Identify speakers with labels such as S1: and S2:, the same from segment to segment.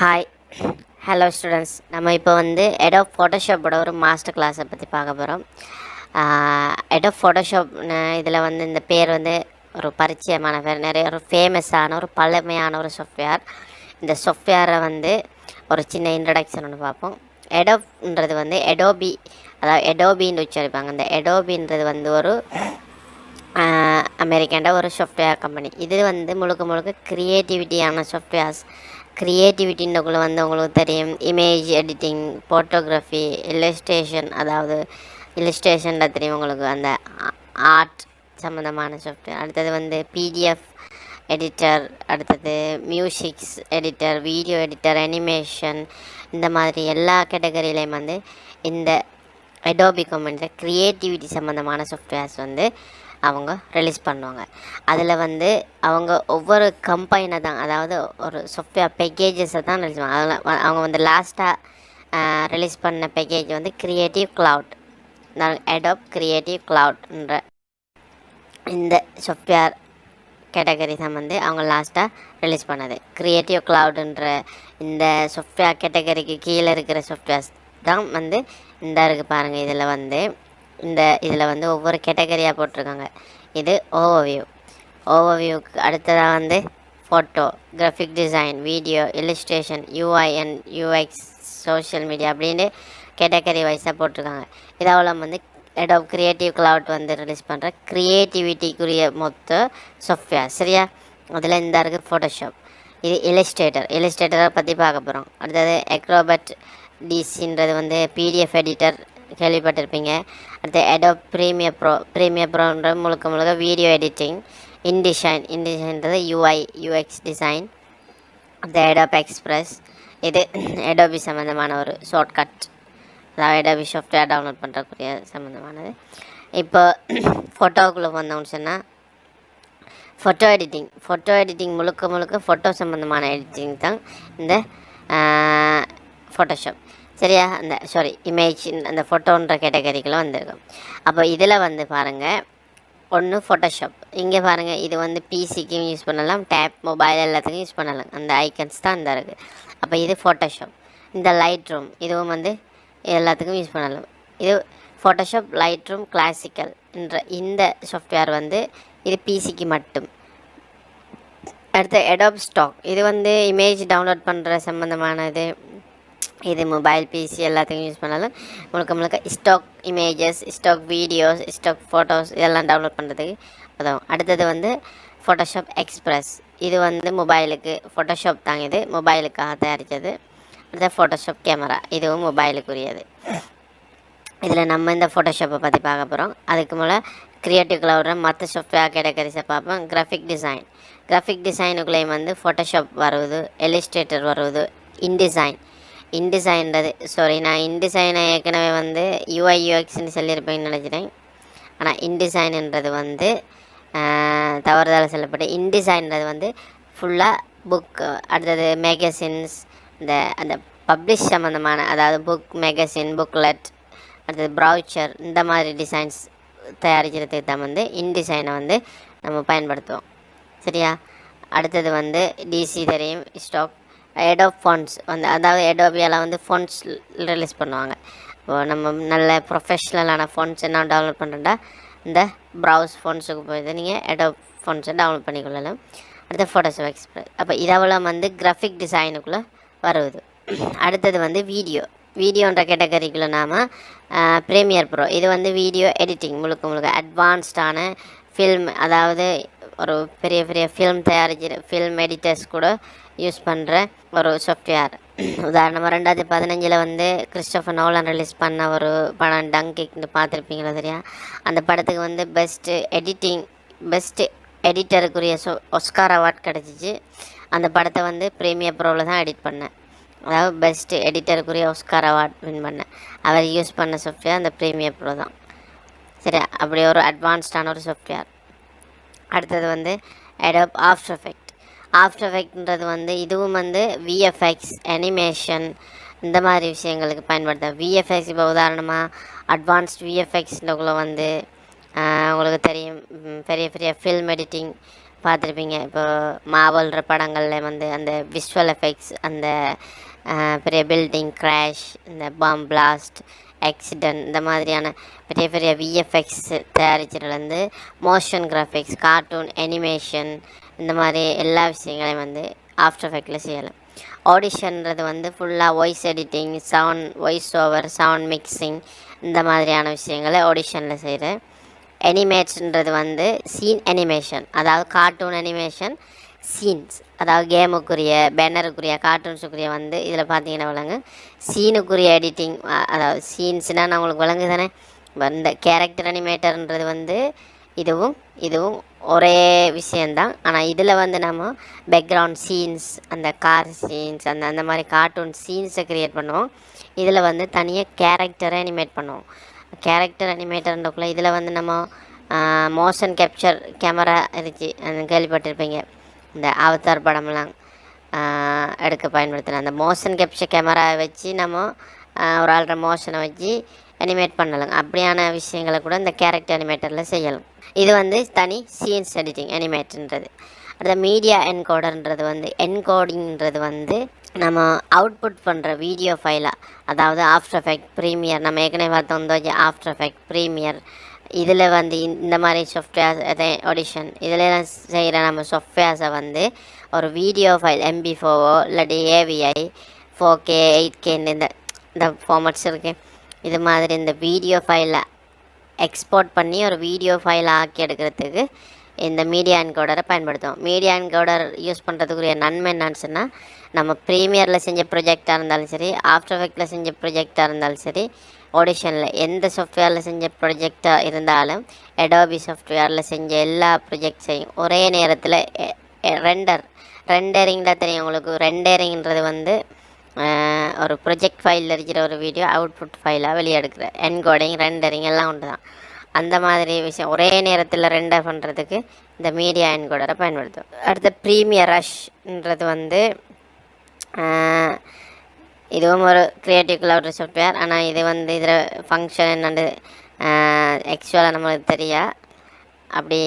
S1: Hi hello students. நம்ம இப்போ வந்து Adobe ஃபோட்டோஷாப்போட ஒரு மாஸ்டர் கிளாஸை பற்றி பார்க்க போகிறோம். Adobe ஃபோட்டோஷாப் இதில் வந்து இந்த பேர் வந்து ஒரு பரிச்சயமான பேர், நிறைய ஒரு ஃபேமஸான ஒரு பழமையான ஒரு சாஃப்ட்வேர். இந்த சாஃப்ட்வேரை வந்து ஒரு சின்ன இன்ட்ரடக்ஷன் ஒன்று பார்ப்போம். Adobeன்றது வந்து Adobe, அதாவது Adobeன்னு உச்சரிப்பாங்க. இந்த Adobeன்றது வந்து ஒரு அமெரிக்காண்ட ஒரு சாஃப்ட்வேர் கம்பெனி. இது வந்து முழுக்க முழுக்க க்ரியேட்டிவிட்டியான சாஃப்ட்வேர்ஸ். க்ரியேட்டிவிட்டின்றக்குள்ள வந்து உங்களுக்கு தெரியும், இமேஜ் எடிட்டிங், ஃபோட்டோகிராஃபி, இல்லஸ்ட்ரேஷன், அதாவது இல்லஸ்ட்ரேஷனில் தெரியும் உங்களுக்கு அந்த ஆர்ட் சம்மந்தமான சாஃப்ட்வேர். அடுத்தது வந்து பிடிஎஃப் எடிட்டர், அடுத்தது musics editor, video editor, animation, இந்த மாதிரி எல்லா கேட்டகரியிலையும் வந்து இந்த Adobe கம்பெனியில் க்ரியேட்டிவிட்டி சம்மந்தமான சாஃப்ட்வேர்ஸ் வந்து அவங்க ரிலீஸ் பண்ணுவாங்க. அதில் வந்து அவங்க ஒவ்வொரு கம்பெனியை தான், அதாவது ஒரு சாஃப்ட்வேர் பேக்கேஜஸை தான் ரிலீஸ் பண்ணுவாங்க. அதில் அவங்க வந்து லாஸ்ட்டாக ரிலீஸ் பண்ண பேக்கேஜ் வந்து க்ரியேட்டிவ் க்ளவுட், Adobe க்ரியேட்டிவ் க்ளவுட்ன்ற இந்த சாஃப்ட்வேர் கேட்டகரி தான் வந்து அவங்க லாஸ்ட்டாக ரிலீஸ் பண்ணது. க்ரியேட்டிவ் க்ளவுடுன்ற இந்த சாஃப்ட்வேர் கேட்டகரிக்கு கீழே இருக்கிற சாஃப்ட்வேர்ஸ் தான் வந்து இந்த இருக்குது பாருங்கள். இதில் வந்து ஒவ்வொரு கேட்டகரியாக போட்டிருக்காங்க. இது ஓவர்வியூக்கு அடுத்ததாக வந்து photo, graphic design, video, illustration, UI and UX, social media அப்படின்னு கேட்டகரி வைஸாக போட்டிருக்காங்க. இதாவில் வந்து Adobe க்ரியேட்டிவ் க்ளவுட் வந்து ரிலீஸ் பண்ணுற க்ரியேட்டிவிட்டிக்குரிய மொத்த சாஃப்ட்வேர். சரியா? அதில் இந்த இருக்குது ஃபோட்டோஷாப். இது இல்லஸ்ட்ரேட்டரை பற்றி பார்க்க போகிறோம். அடுத்தது அக்ரோபேட் டிசின்றது வந்து பிடிஎஃப் எடிட்டர், கேள்விப்பட்டிருப்பீங்க. அடுத்து Adobe ப்ரீமியர் ப்ரோன்ற முழுக்க வீடியோ எடிட்டிங். இன்டிசைன்றது யூஐ யூஎக்ஸ் டிசைன். அடுத்து Adobe எக்ஸ்பிரஸ், இது Adobe சம்மந்தமான ஒரு ஷார்ட்கட், அதாவது Adobe சாஃப்ட்வேர் டவுன்லோட் பண்ணுறக்கூடிய சம்மந்தமானது. இப்போ ஃபோட்டோவுக்குள்ளே வந்தோம்னு சொன்னால் ஃபோட்டோ எடிட்டிங் முழுக்க ஃபோட்டோ சம்மந்தமான எடிட்டிங் தான் இந்த ஃபோட்டோஷாப். சரியா? இமேஜ் அந்த ஃபோட்டோன்ற கேட்டகரிக்குள்ளே வந்திருக்கும். அப்போ இதில் வந்து பாருங்கள், ஒன்று ஃபோட்டோஷாப். இங்கே பாருங்கள், இது வந்து பிசிக்கும் யூஸ் பண்ணலாம், டேப், மொபைல் எல்லாத்துக்கும் யூஸ் பண்ணலாம். அந்த ஐக்கன்ஸ் தான் இந்த இருக்குது. அப்போ இது ஃபோட்டோஷாப். இந்த லைட் ரூம், இதுவும் வந்து எல்லாத்துக்கும் யூஸ் பண்ணலாம். இது ஃபோட்டோஷாப் லைட் ரூம் கிளாசிக்கல் என்ற இந்த சாஃப்ட்வேர் வந்து இது பிசிக்கு மட்டும். அடுத்து Adobe ஸ்டாக், இது வந்து இமேஜ் டவுன்லோட் பண்ணுற சம்மந்தமானது. இது மொபைல், பிசி எல்லாத்துக்கும் யூஸ் பண்ணலாம். முழுக்க stock images, stock videos, stock photos இதெல்லாம் டவுன்லோட் பண்ணுறதுக்கு உதவும். அடுத்தது வந்து ஃபோட்டோஷாப் எக்ஸ்பிரஸ், இது வந்து மொபைலுக்கு ஃபோட்டோஷாப் தாங்க, இது மொபைலுக்காக தயாரித்தது. அடுத்த ஃபோட்டோஷாப் கேமரா, இதுவும் மொபைலுக்குரியது. இதில் நம்ம இந்த ஃபோட்டோஷாப்பை பற்றி பார்க்க போகிறோம். அதுக்கு மேலே க்ரியேட்டிவ் க்ளவுட்ற மற்ற சாஃப்ட்வேர் கேட்டகரிஸை பார்ப்போம். கிராஃபிக் டிசைனுக்குள்ளேயும் வந்து ஃபோட்டோஷாப் வருவது, இல்லஸ்ட்ரேட்டர் வருவது, நான் இன்டிசைனை ஏற்கனவே வந்து யூஐ யூஎக்ஸ்ன்னு சொல்லியிருப்பேன்னு நினச்சிட்டேன். ஆனால் இன்டிசைன்ன்றது வந்து தவறுதலாக சொல்லப்பட்டு, இன்டிசைன்றது வந்து ஃபுல்லாக புக், அடுத்தது மேகசின்ஸ், அந்த பப்ளிஷ் சம்மந்தமான, அதாவது புக், மேகசின், புக்லெட், அடுத்தது ப்ரௌச்சர், இந்த மாதிரி டிசைன்ஸ் தயாரிக்கிறதுக்கு தான் வந்து இன்டிசைனை வந்து நம்ம பயன்படுத்துவோம். சரியா? அடுத்தது வந்து டிசி தெரியும், ஸ்டாக். Adobe ஃபோன்ஸ் வந்து, அதாவது Adobeயால் வந்து ஃபோன்ஸ் ரிலீஸ் பண்ணுவாங்க. இப்போது நம்ம நல்ல ப்ரொஃபஷ்னலான ஃபோன்ஸ் என்ன டவுன்லோட் பண்ணுறா, இந்த ப்ரௌஸ் ஃபோன்ஸுக்கு போயிட்டு நீங்கள் Adobe ஃபோன்ஸை டவுன்லோட் பண்ணிக்கொள்ளலாம். அடுத்து ஃபோட்டோஷாப் எக்ஸ்பிரஸ். அப்போ இதெல்லாம் வந்து கிராஃபிக் டிசைனுக்குள்ளே வருவது. அடுத்தது வந்து வீடியோன்ற கேட்டகரிக்குள்ளே நாம் ப்ரீமியர் ப்ரோ, இது வந்து வீடியோ எடிட்டிங் முழுக்க அட்வான்ஸ்டான ஃபில்ம், அதாவது ஒரு பெரிய ஃபில்ம் தயாரிக்கிற ஃபில்ம் எடிட்டர்ஸ் கூட யூஸ் பண்ணுற ஒரு சாஃப்ட்வேர். உதாரணமாக 2015 வந்து கிறிஸ்டோஃபர் நோலன் ரிலீஸ் பண்ண ஒரு படம் டங்கிக்னு பார்த்துருப்பீங்களா? சரியா? அந்த படத்துக்கு வந்து பெஸ்ட் எடிட்டருக்குரிய ஒஸ்கார் அவார்ட் கிடச்சிச்சு. அந்த படத்தை வந்து ப்ரீமியர் ப்ரோவில் தான் எடிட் பண்ணேன், அதாவது பெஸ்ட் எடிட்டருக்குரிய ஒஸ்கார் அவார்ட் வின் பண்ணேன். அவர் யூஸ் பண்ண சாஃப்ட்வேர் அந்த ப்ரீமியர் ப்ரோ தான். சரியா? அப்படி ஒரு அட்வான்ஸ்டான ஒரு சாஃப்ட்வேர். அடுத்தது வந்து Adobe ஆஃப்டர் எஃபெக்ட்ன்றது வந்து இதுவும் வந்து விஎஃப்எக்ஸ், அனிமேஷன், இந்த மாதிரி விஷயங்களுக்கு பயன்படுத்த. விஎஃப்எக்ஸ் இப்போ உதாரணமாக அட்வான்ஸ்ட் விஎஃப்எக்ஸ்க்குள்ளே வந்து உங்களுக்கு தெரியும், பெரிய ஃபில்ம் எடிட்டிங், பார்த்துருப்பீங்க. இப்போ மாவல்ற படங்களில் வந்து அந்த விஷுவல் எஃபெக்ட்ஸ், அந்த பெரிய பில்டிங் கிராஷ், இந்த பாம் பிளாஸ்ட், ஆக்சிடென்ட், இந்த மாதிரியான பெரிய பெரிய விஎஃப்எக்ஸ் தயாரிச்சதுலேருந்து மோஷன் கிராஃபிக்ஸ், கார்ட்டூன், அனிமேஷன், இந்த மாதிரி எல்லா விஷயங்களையும் வந்து ஆஃப்டர் எஃபெக்டில் செய்யலாம். ஆடிஷன்றது வந்து ஃபுல்லாக voice editing, sound, voice over, sound mixing, இந்த மாதிரியான விஷயங்களை ஆடிஷனில் செய்கிறேன். அனிமேட்ஸ்ன்றது வந்து சீன் அனிமேஷன், அதாவது கார்ட்டூன் அனிமேஷன், சீன்ஸ், அதாவது கேமுக்குரிய, பேனருக்குரிய, கார்ட்டூன்ஸுக்குரிய வந்து இதில் பார்த்தீங்கன்னா விளங்கு. சீனுக்குரிய எடிட்டிங், அதாவது சீன்ஸ்னால் நம்மளுக்கு விளங்கு தானே. இந்த கேரக்டர் அனிமேட்டர்ன்றது வந்து இதுவும் ஒரே விஷயந்தான். ஆனால் இதில் வந்து நம்ம பேக்ரவுண்ட் சீன்ஸ், அந்த கார் சீன்ஸ், அந்த மாதிரி கார்ட்டூன் சீன்ஸை க்ரியேட் பண்ணுவோம். இதில் வந்து தனியாக கேரக்டரை அனிமேட் பண்ணுவோம். கேரக்டர் அனிமேட்டர்ன்றக்குள்ளே இதில் வந்து நம்ம மோஷன் கேப்சர் கேமரா இருந்துச்சு, கேள்விப்பட்டிருப்பீங்க. இந்த அவதார் படம்லாம் எடுக்க பயன்படுத்தின அந்த மோஷன் கேப்சர் கேமராவை வச்சு நம்ம ஒரு ஆள்ற மோஷனை வச்சு அனிமேட் பண்ணலாம். அப்படியான விஷயங்களை கூட இந்த கேரக்டர் அனிமேட்டரில் செய்யலாம். இது வந்து தனி சீன்ஸ் எடிட்டிங் அனிமேட்ன்றது. அடுத்த மீடியா என்கோடர்ன்றது வந்து என்கோடிங்கிறது வந்து நம்ம அவுட்புட் பண்ணுற வீடியோ ஃபைலாக, அதாவது ஆஃப்டர் எஃபெக்ட், ப்ரீமியர், நம்ம ஏற்கனவே பார்த்தோம் ஆஃப்டர் எஃபெக்ட், ப்ரீமியர், இதில் வந்து இந்த மாதிரி சாஃப்ட்வேர்ஸ், ஆடிஷன், இதிலலாம் செய்கிற நம்ம சாஃப்ட்வேர்ஸை வந்து ஒரு வீடியோ ஃபைல் MP4 இல்லாட்டி AVI 4K 8K இந்த ஃபார்மட்ஸ் இருக்குது. இது மாதிரி இந்த வீடியோ ஃபைலை எக்ஸ்போர்ட் பண்ணி ஒரு வீடியோ ஃபைலை ஆக்கி எடுக்கிறதுக்கு இந்த மீடியா என்கோடரை பயன்படுத்துவோம். மீடியா என்கோடர் யூஸ் பண்ணுறதுக்குரிய நன்மை என்னன்னு சொன்னால், நம்ம ப்ரீமியரில் செஞ்ச ப்ரொஜெக்டாக இருந்தாலும் சரி, ஆஃப்டர் எஃபெக்டில் செஞ்ச ப்ரொஜெக்டாக இருந்தாலும் சரி, ஆடிஷனில் எந்த சாஃப்ட்வேரில் செஞ்ச ப்ரொஜெக்டாக இருந்தாலும், அடோபி சாஃப்ட்வேரில் செஞ்ச எல்லா ப்ரொஜெக்ட்ஸையும் ஒரே நேரத்தில் ரெண்டரிங்கில் தெரியும் உங்களுக்கு. ரெண்டரிங்கிறது வந்து ஒரு ப்ரொஜெக்ட் ஃபைலில் இருக்கிற ஒரு வீடியோ அவுட்புட் ஃபைலாக வெளியெடுக்கிற என்கோடிங், ரெண்டரிங் எல்லாம் ஒன்று தான். அந்த மாதிரி விஷயம் ஒரே நேரத்தில் ரெண்டர் பண்ணுறதுக்கு இந்த மீடியா என்கோடரை பயன்படுத்தும். அடுத்த ப்ரீமியர் ரஷ்ன்றது வந்து இதுவும் ஒரு க்ரியேட்டிவ் கிளவுட் சாஃப்ட்வேர். ஆனால் இது வந்து இதில் ஃபங்க்ஷன் என்னென்னு ஆக்சுவலாக நம்மளுக்கு தெரியா. அப்படி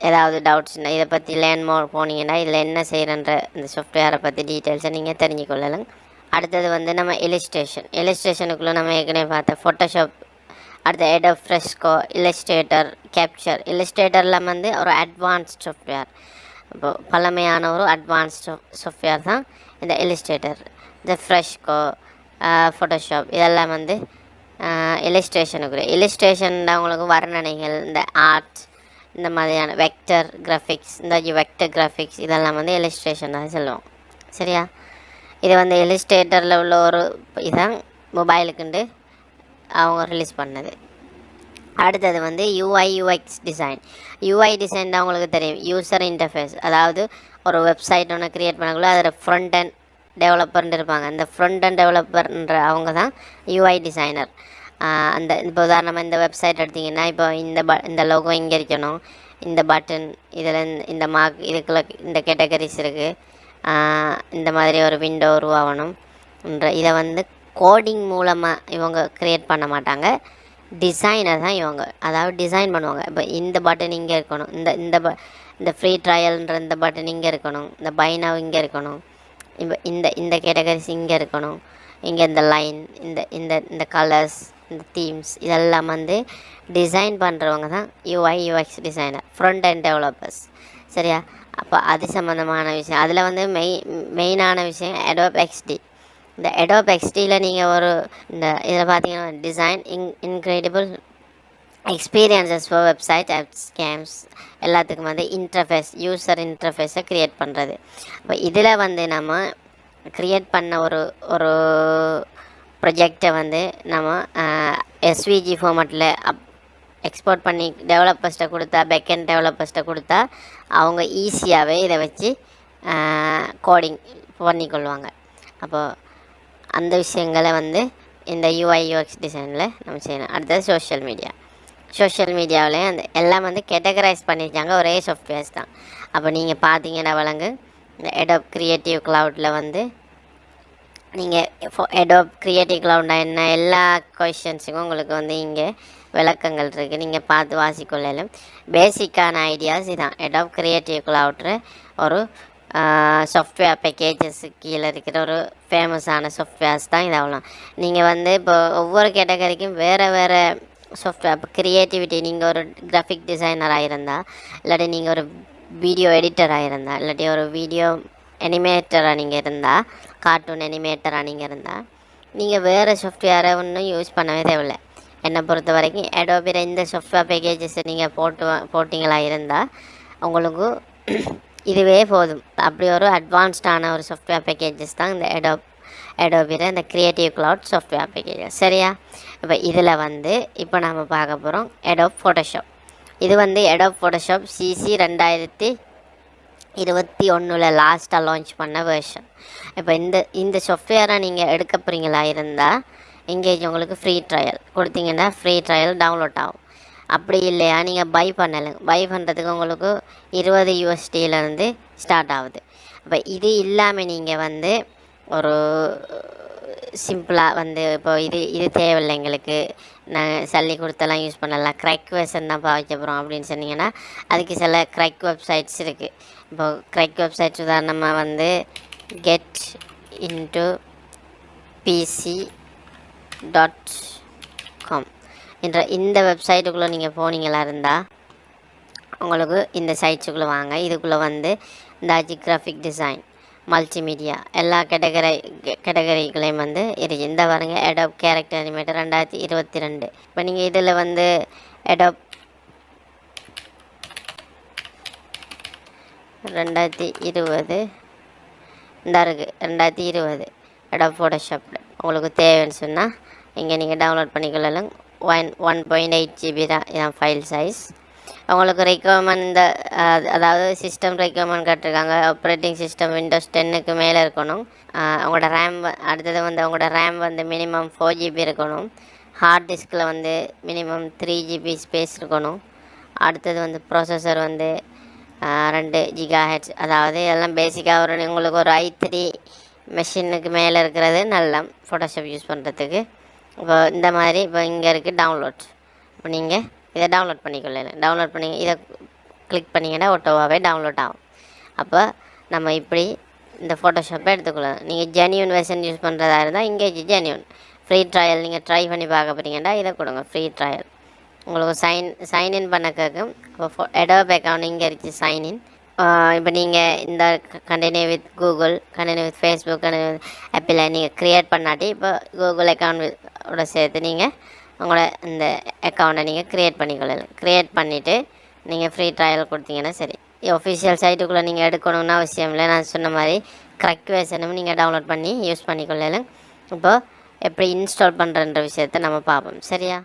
S1: ஏதாவது டவுட்ஸ்னால் இதை பற்றி லேர்ன் மோர் போனீங்கன்னா இதில் என்ன செய்கிறன்ற இந்த சாஃப்ட்வேரை பற்றி டீட்டெயில்ஸை நீங்கள் தெரிஞ்சுக்கொள்ளலாம். அடுத்தது வந்து நம்ம இலிஸ்ட்ரேஷனுக்குள்ளே நம்ம ஏற்கனவே பார்த்த ஃபோட்டோஷாப், அடுத்த Adobe ஃப்ரெஸ்கோ, இல்லஸ்ட்ரேட்டர், கேப்சர். இல்லஸ்ட்ரேட்டரில் வந்து ஒரு அட்வான்ஸ்ட் சாஃப்ட்வேர், இப்போது பழமையான ஒரு அட்வான்ஸ்ட் சாஃப்ட்வேர் தான் இந்த இல்லஸ்ட்ரேட்டர். இந்த ஃப்ரெஸ்கோ, ஃபோட்டோஷாப் இதெல்லாம் வந்து இல்லஸ்ட்ரேஷன் தான் உங்களுக்கு வர்ணனைகள், இந்த ஆர்ட், இந்த மாதிரியான வெக்டர் கிராஃபிக்ஸ், இந்த வெக்டர் கிராஃபிக்ஸ் இதெல்லாம் வந்து இல்லஸ்ட்ரேஷன் தான் சொல்லுவோம். சரியா? இது வந்து இல்லஸ்ட்ரேட்டரில் உள்ள ஒரு இதான் மொபைலுக்குண்டு அவங்க ரிலீஸ் பண்ணது. அடுத்தது வந்து UI/UX டிசைன். UI டிசைன் தான் உங்களுக்கு தெரியும், யூசர் இன்டர்ஃபேஸ். அதாவது ஒரு வெப்சைட் ஒன்று க்ரியேட் பண்ணக்குள்ள அதில் ஃப்ரண்ட் அண்ட் டெவலப்பர்னு இருப்பாங்க. அந்த ஃப்ரண்ட் அண்ட் டெவலப்பர்ன்ற அவங்க தான் UI டிசைனர். அந்த இப்போ உதாரணமாக இந்த வெப்சைட் எடுத்திங்கன்னா, இப்போ இந்த லோகோ இங்கே இருக்கணும், இந்த பட்டன் இதில் இந்த மார்க் இதுக்குள்ள இந்த கேட்டகரிஸ் இருக்குது, இந்த மாதிரி ஒரு விண்டோ உருவாகணும்ன்ற இதை வந்து கோடிங் மூலமாக இவங்க க்ரியேட் பண்ண மாட்டாங்க, டிசைனர் தான் இவங்க. அதாவது டிசைன் பண்ணுவாங்க. இப்போ இந்த பட்டன் இங்கே இருக்கணும், இந்த ஃப்ரீ ட்ரையல்ன்ற இந்த பட்டன் இங்கே இருக்கணும், இந்த பை நவ் இங்கே இருக்கணும், இப்போ இந்த கேட்டகரிஸ் இங்கே இருக்கணும், இங்கே இந்த லைன், இந்த கலர்ஸ், இந்த தீம்ஸ் இதெல்லாம் வந்து டிசைன் பண்ணுறவங்க தான் UI/UX designer, front and developers. சரியா? அப்போ அது சம்மந்தமான விஷயம். அதில் வந்து மெயினான விஷயம் Adobe XD. இந்த Adobe XDயில் நீங்கள் ஒரு இதில் பார்த்தீங்கன்னா design incredible experiences for website, apps, games எல்லாத்துக்கும் வந்து யூசர் இன்டர்ஃபேஸை க்ரியேட் பண்ணுறது. இப்போ இதில் வந்து நம்ம க்ரியேட் பண்ண ஒரு ப்ரொஜெக்டை வந்து நம்ம SVG ஃபார்மேட்டில் எக்ஸ்போர்ட் பண்ணி டெவலப்பர்ஸ்ட்டை கொடுத்தா, பேக்கெண்ட் டெவலப்பர்ஸ்ட்டை கொடுத்தா அவங்க ஈஸியாகவே இதை வச்சு கோடிங் பண்ணிக்கொள்வாங்க. அப்போது அந்த விஷயங்களை வந்து இந்த UI/UX டிசைனில் நம்ம செய்யணும். அடுத்தது சோஷியல் மீடியாவிலேயும் அந்த எல்லாம் வந்து கேட்டகரைஸ் பண்ணியிருக்காங்க, ஒரே சாஃப்ட்வேர்ஸ் தான். அப்போ நீங்கள் பார்த்தீங்கன்னா வழங்கு இந்த Adobe கிரியேட்டிவ் க்ளவுடில் வந்து நீங்கள் Adobe கிரியேட்டிவ் க்ளவுட்னா என்ன எல்லா கொஷின்ஸுக்கும் உங்களுக்கு வந்து இங்கே விளக்கங்கள் இருக்குது, நீங்கள் பார்த்து வாசிக்கொள்ளலும். பேசிக்கான ஐடியாஸ் இதான். Adobe Creative Cloud ஒரு சாஃப்ட்வேர் பேக்கேஜஸ் கீழே இருக்கிற ஒரு ஃபேமஸான சாஃப்ட்வேர்ஸ் தான் இது. அவ்வளோ நீங்கள் வந்து இப்போ ஒவ்வொரு கேட்டகரிக்கும் வேறு வேறு சாஃப்ட்வேர். இப்போ க்ரியேட்டிவிட்டி, நீங்கள் ஒரு கிராஃபிக் டிசைனராக இருந்தால், இல்லாட்டி நீங்கள் ஒரு வீடியோ எடிட்டராக இருந்தால், இல்லாட்டி ஒரு வீடியோ அனிமேட்டராக நீங்கள் இருந்தால், கார்ட்டூன் அனிமேட்டராக நீங்கள் இருந்தால், நீங்கள் வேறு சாஃப்ட்வேரை ஒன்றும் யூஸ் பண்ணவே தேவையில்லை. என்னை பொறுத்த வரைக்கும் Adobe இந்த சாஃப்ட்வேர் பேக்கேஜஸை நீங்கள் போட்டிங்களா இருந்தால் உங்களுக்கு இதுவே போதும். அப்படி ஒரு அட்வான்ஸ்டான ஒரு சாஃப்ட்வேர் பேக்கேஜஸ் தான் இந்த Adobe இந்த க்ரியேட்டிவ் க்ளவுட் சாஃப்ட்வேர் பேக்கேஜஸ். சரியா? இப்போ இதில் வந்து இப்போ நாம் பார்க்க போகிறோம் Adobe Photoshop. இது வந்து Adobe Photoshop CC 2021 லாஸ்ட்டாக லான்ச் பண்ண வேர்ஷன். இப்போ இந்த சாஃப்ட்வேரை நீங்கள் எடுக்க போகிறீங்களா இருந்தால் எங்கேஜ் உங்களுக்கு ஃப்ரீ ட்ரையல் கொடுத்தீங்கன்னா ஃப்ரீ ட்ரையல் டவுன்லோட் ஆகும். அப்படி இல்லையா நீங்கள் பை பண்ணலாம். பை பண்ணுறதுக்கு உங்களுக்கு 20 USDலேருந்து ஸ்டார்ட் ஆகுது. அப்போ இது இல்லாமல் நீங்கள் வந்து ஒரு சிம்பிளாக வந்து இப்போ இது தேவையில்லை எங்களுக்கு, நான் சல்லி கொடுத்தெல்லாம் யூஸ் பண்ணலாம், க்ரைக் வெர்ஷன் தான் வைக்க போகிறோம் அப்படின்னு சொன்னீங்கன்னா அதுக்கு சில க்ரைக் வெப்சைட்ஸ் இருக்குது. இப்போ க்ரைக் வெப்சைட்ஸ் உதாரணமாக வந்து getintopc.com என்ற இந்த வெப்சைட்டுக்குள்ளே நீங்கள் போனீங்களா இருந்தால் உங்களுக்கு இந்த சைட்ஸுக்குள்ளே வாங்க. இதுக்குள்ளே வந்து இந்த கிராஃபிக் டிசைன், மல்டிமீடியா எல்லா கேட்டகரிகளையும் வந்து இருக்குது. இந்த பாருங்க Adobe கேரக்டர் அனிமேட்டர் 2022. இப்போ நீங்கள் இதில் வந்து Adobe 2020 இந்த இருக்குது 2020 Adobe Photoshop உங்களுக்கு தேவைன்னு சொன்னால் இங்கே நீங்கள் டவுன்லோட் பண்ணிக்கொள்ளலாம். 1.8 GB தான் இதான் ஃபைல் சைஸ். உங்களுக்கு ரெக்வயர்மெண்ட் அதாவது சிஸ்டம் ரெக்வயர்மெண்ட் கேட்டிருக்காங்க. ஆப்ரேட்டிங் சிஸ்டம் Windows 10க்கு மேலே இருக்கணும். உங்களோட ரேம் அடுத்தது வந்து உங்களோட ரேம் வந்து மினிமம் 4 GB இருக்கணும். ஹார்ட் டிஸ்கில் வந்து மினிமம் 3 GB ஸ்பேஸ் இருக்கணும். அடுத்தது வந்து ப்ராசஸர் வந்து 2 GHz. அதாவது எல்லாம் பேசிக்காக உங்களுக்கு ஒரு i3 மெஷினுக்கு மேலே இருக்கிறது நல்ல ஃபோட்டோஷாப் யூஸ் பண்ணுறதுக்கு. இப்போ இந்த மாதிரி இப்போ இங்கே இருக்குது டவுன்லோட். இப்போ நீங்கள் இதை டவுன்லோட் பண்ணிக்கொள்ளலாம். டவுன்லோட் பண்ணி இதை கிளிக் பண்ணிங்கன்னா ஆட்டோவாகவே டவுன்லோட் ஆகும். அப்போ நம்ம இப்படி இந்த ஃபோட்டோஷாப்பை எடுத்துக்கொள்ளலாம். நீங்கள் ஜென்யூன் வெர்ஷன் யூஸ் பண்ணுறதா இருந்தால் இங்கே ஜென்யூன் ஃப்ரீ ட்ரையல் நீங்கள் ட்ரை பண்ணி பார்க்க போகிறீங்கன்னா இதை கொடுங்க ஃப்ரீ ட்ரையல். உங்களுக்கு சைன்இன் பண்ண கேட்கும். இப்போ Adobe அக்கௌண்ட் இங்கே இருக்குது சைன்இன். இப்போ நீங்கள் இந்த continue with Google, continue with Facebook, continue with apple நீங்கள் க்ரியேட் பண்ணாட்டி இப்போ கூகுள் அக்கௌண்ட்டோட சேர்த்து நீங்கள் உங்களோட இந்த அக்கௌண்ட்டை நீங்கள் க்ரியேட் பண்ணிக்கொள்ளலாம். க்ரியேட் பண்ணிவிட்டு நீங்கள் ஃப்ரீ ட்ரையல் கொடுத்தீங்கன்னா சரி. ஒஃபிஷியல் சைட்டுக்குள்ளே நீங்கள் எடுக்கணும்னு அவசியம் இல்லை. நான் சொன்ன மாதிரி க்ரைக் வெர்ஷனும் நீங்கள் டவுன்லோட் பண்ணி யூஸ் பண்ணிக்கொள்ளலாம். இப்போ எப்படி இன்ஸ்டால் பண்ணுறன்ற விஷயத்தை நம்ம பார்ப்போம். சரியா?